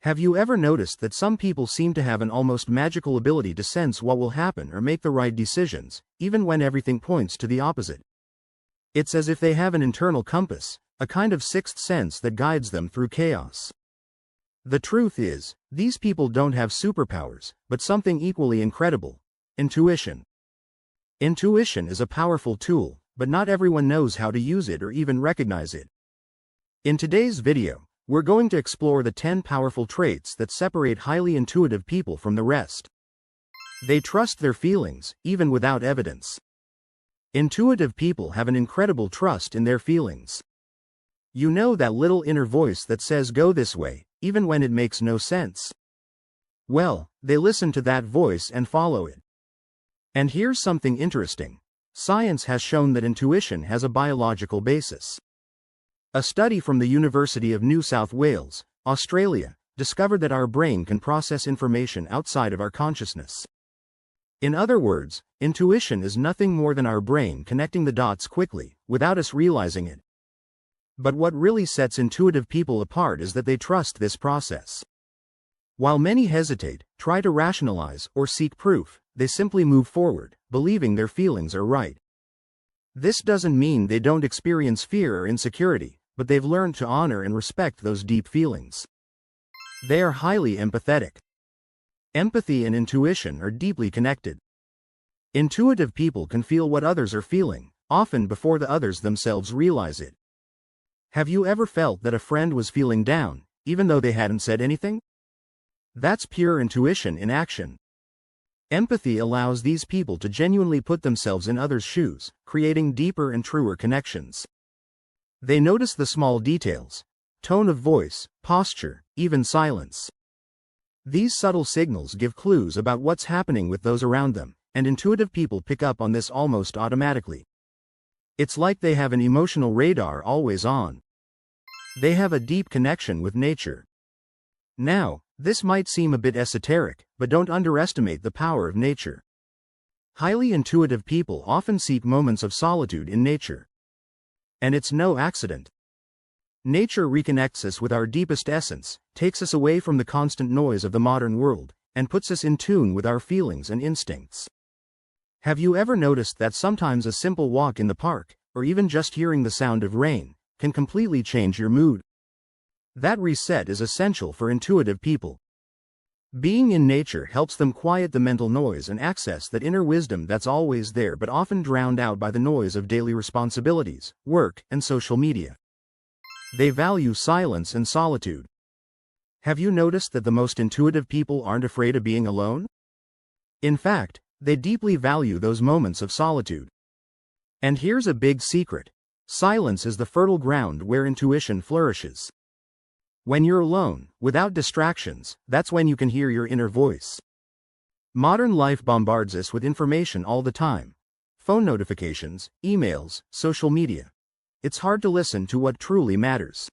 Have you ever noticed that some people seem to have an almost magical ability to sense what will happen or make the right decisions, even when everything points to the opposite? It's as if they have an internal compass, a kind of sixth sense that guides them through chaos. The truth is, these people don't have superpowers, but something equally incredible: intuition. Intuition is a powerful tool, but not everyone knows how to use it or even recognize it. In today's video, we're going to explore the 10 powerful traits that separate highly intuitive people from the rest. They trust their feelings, even without evidence. Intuitive people have an incredible trust in their feelings. You know that little inner voice that says go this way, even when it makes no sense? Well, they listen to that voice and follow it. And here's something interesting. Science has shown that intuition has a biological basis. A study from the University of New South Wales, Australia, discovered that our brain can process information outside of our consciousness. In other words, intuition is nothing more than our brain connecting the dots quickly, without us realizing it. But what really sets intuitive people apart is that they trust this process. While many hesitate, try to rationalize, or seek proof, they simply move forward, believing their feelings are right. This doesn't mean they don't experience fear or insecurity, but they've learned to honor and respect those deep feelings. They are highly empathetic. Empathy and intuition are deeply connected. Intuitive people can feel what others are feeling, often before the others themselves realize it. Have you ever felt that a friend was feeling down, even though they hadn't said anything? That's pure intuition in action. Empathy allows these people to genuinely put themselves in others' shoes, creating deeper and truer connections. They notice the small details: tone of voice, posture, even silence. These subtle signals give clues about what's happening with those around them, and intuitive people pick up on this almost automatically. It's like they have an emotional radar always on. They have a deep connection with nature. Now, this might seem a bit esoteric, but don't underestimate the power of nature. Highly intuitive people often seek moments of solitude in nature. And it's no accident. Nature reconnects us with our deepest essence, takes us away from the constant noise of the modern world, and puts us in tune with our feelings and instincts. Have you ever noticed that sometimes a simple walk in the park, or even just hearing the sound of rain, can completely change your mood? That reset is essential for intuitive people. Being in nature helps them quiet the mental noise and access that inner wisdom that's always there but often drowned out by the noise of daily responsibilities, work, and social media. They value silence and solitude. Have you noticed that the most intuitive people aren't afraid of being alone? In fact, they deeply value those moments of solitude. And here's a big secret: silence is the fertile ground where intuition flourishes. When you're alone, without distractions, that's when you can hear your inner voice. Modern life bombards us with information all the time: phone notifications, emails, social media. It's hard to listen to what truly matters.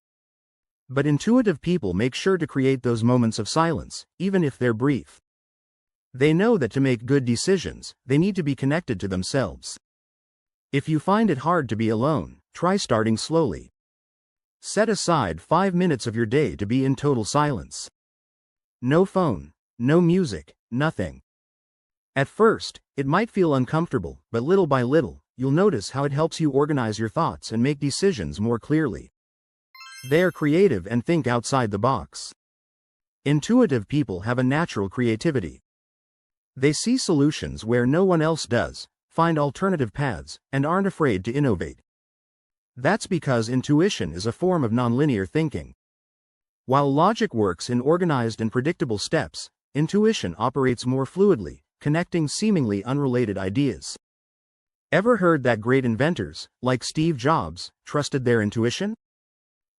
But intuitive people make sure to create those moments of silence, even if they're brief. They know that to make good decisions, they need to be connected to themselves. If you find it hard to be alone, try starting slowly. Set aside 5 minutes of your day to be in total silence. No phone, no music, nothing. At first, it might feel uncomfortable, but little by little, you'll notice how it helps you organize your thoughts and make decisions more clearly. They are creative and think outside the box. Intuitive people have a natural creativity. They see solutions where no one else does, find alternative paths, and aren't afraid to innovate. That's because intuition is a form of nonlinear thinking. While logic works in organized and predictable steps, intuition operates more fluidly, connecting seemingly unrelated ideas. Ever heard that great inventors, like Steve Jobs, trusted their intuition?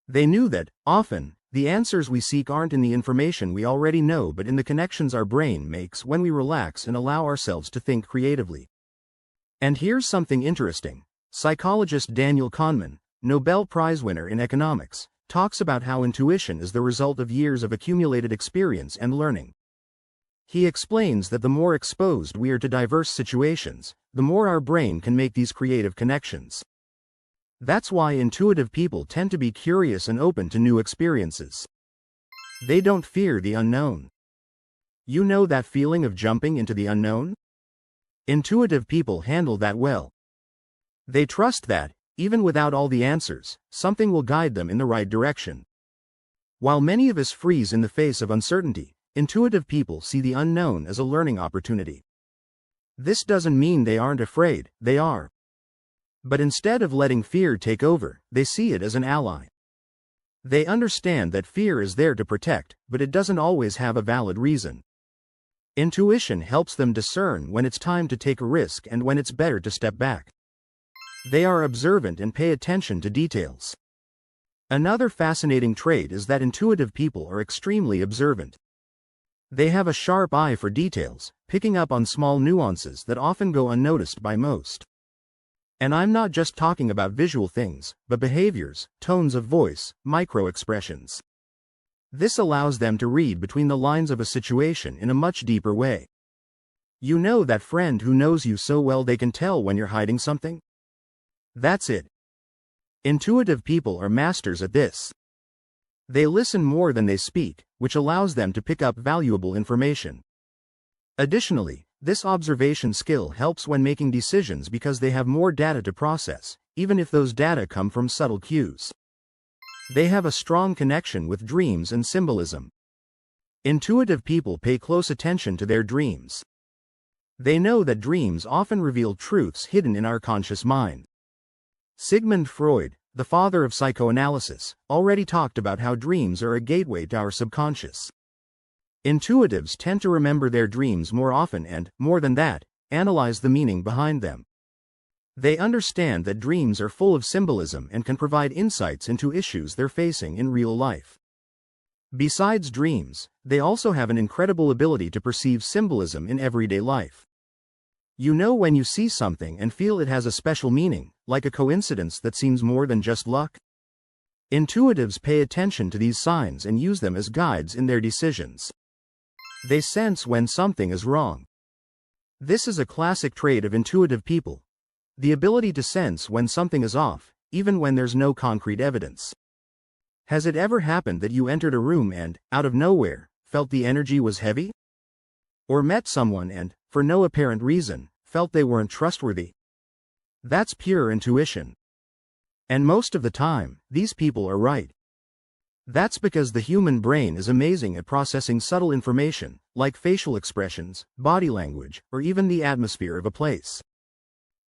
They knew that, often, the answers we seek aren't in the information we already know but in the connections our brain makes when we relax and allow ourselves to think creatively. And here's something interesting. Psychologist Daniel Kahneman, Nobel Prize winner in economics, talks about how intuition is the result of years of accumulated experience and learning. He explains that the more exposed we are to diverse situations, the more our brain can make these creative connections. That's why intuitive people tend to be curious and open to new experiences. They don't fear the unknown. You know that feeling of jumping into the unknown? Intuitive people handle that well. They trust that, even without all the answers, something will guide them in the right direction. While many of us freeze in the face of uncertainty, intuitive people see the unknown as a learning opportunity. This doesn't mean they aren't afraid, they are. But instead of letting fear take over, they see it as an ally. They understand that fear is there to protect, but it doesn't always have a valid reason. Intuition helps them discern when it's time to take a risk and when it's better to step back. They are observant and pay attention to details. Another fascinating trait is that intuitive people are extremely observant. They have a sharp eye for details, picking up on small nuances that often go unnoticed by most. And I'm not just talking about visual things, but behaviors, tones of voice, micro-expressions. This allows them to read between the lines of a situation in a much deeper way. You know that friend who knows you so well they can tell when you're hiding something? That's it. Intuitive people are masters at this. They listen more than they speak, which allows them to pick up valuable information. Additionally, this observation skill helps when making decisions because they have more data to process, even if those data come from subtle cues. They have a strong connection with dreams and symbolism. Intuitive people pay close attention to their dreams. They know that dreams often reveal truths hidden in our conscious mind. Sigmund Freud, the father of psychoanalysis, already talked about how dreams are a gateway to our subconscious. Intuitives tend to remember their dreams more often and, more than that, analyze the meaning behind them. They understand that dreams are full of symbolism and can provide insights into issues they're facing in real life. Besides dreams, they also have an incredible ability to perceive symbolism in everyday life. You know when you see something and feel it has a special meaning, like a coincidence that seems more than just luck? Intuitives pay attention to these signs and use them as guides in their decisions. They sense when something is wrong. This is a classic trait of intuitive people. The ability to sense when something is off, even when there's no concrete evidence. Has it ever happened that you entered a room and, out of nowhere, felt the energy was heavy? Or met someone and, for no apparent reason, felt they weren't trustworthy? That's pure intuition. And most of the time, these people are right. That's because the human brain is amazing at processing subtle information, like facial expressions, body language, or even the atmosphere of a place.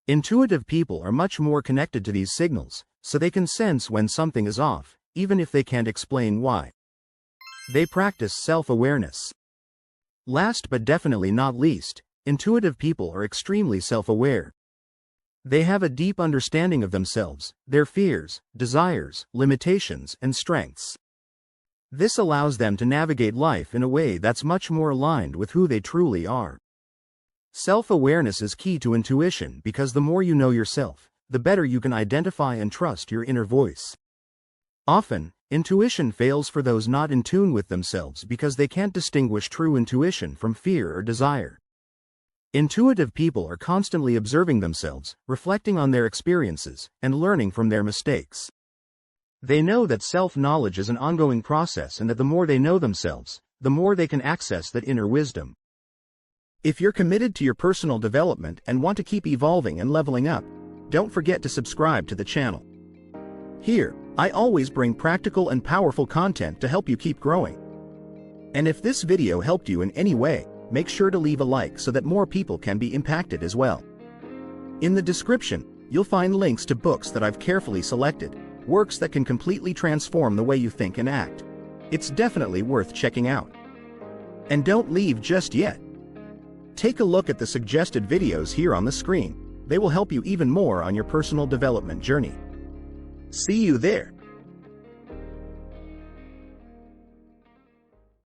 Intuitive people are much more connected to these signals, so they can sense when something is off, even if they can't explain why. They practice self-awareness. Last but definitely not least, intuitive people are extremely self-aware. They have a deep understanding of themselves, their fears, desires, limitations, and strengths. This allows them to navigate life in a way that's much more aligned with who they truly are. Self-awareness is key to intuition because the more you know yourself, the better you can identify and trust your inner voice. Often, intuition fails for those not in tune with themselves because they can't distinguish true intuition from fear or desire. Intuitive people are constantly observing themselves, reflecting on their experiences, and learning from their mistakes. They know that self-knowledge is an ongoing process and that the more they know themselves, the more they can access that inner wisdom. If you're committed to your personal development and want to keep evolving and leveling up, don't forget to subscribe to the channel. Here, I always bring practical and powerful content to help you keep growing. And if this video helped you in any way, make sure to leave a like so that more people can be impacted as well. In the description, you'll find links to books that I've carefully selected, works that can completely transform the way you think and act. It's definitely worth checking out. And don't leave just yet. Take a look at the suggested videos here on the screen. They will help you even more on your personal development journey. See you there.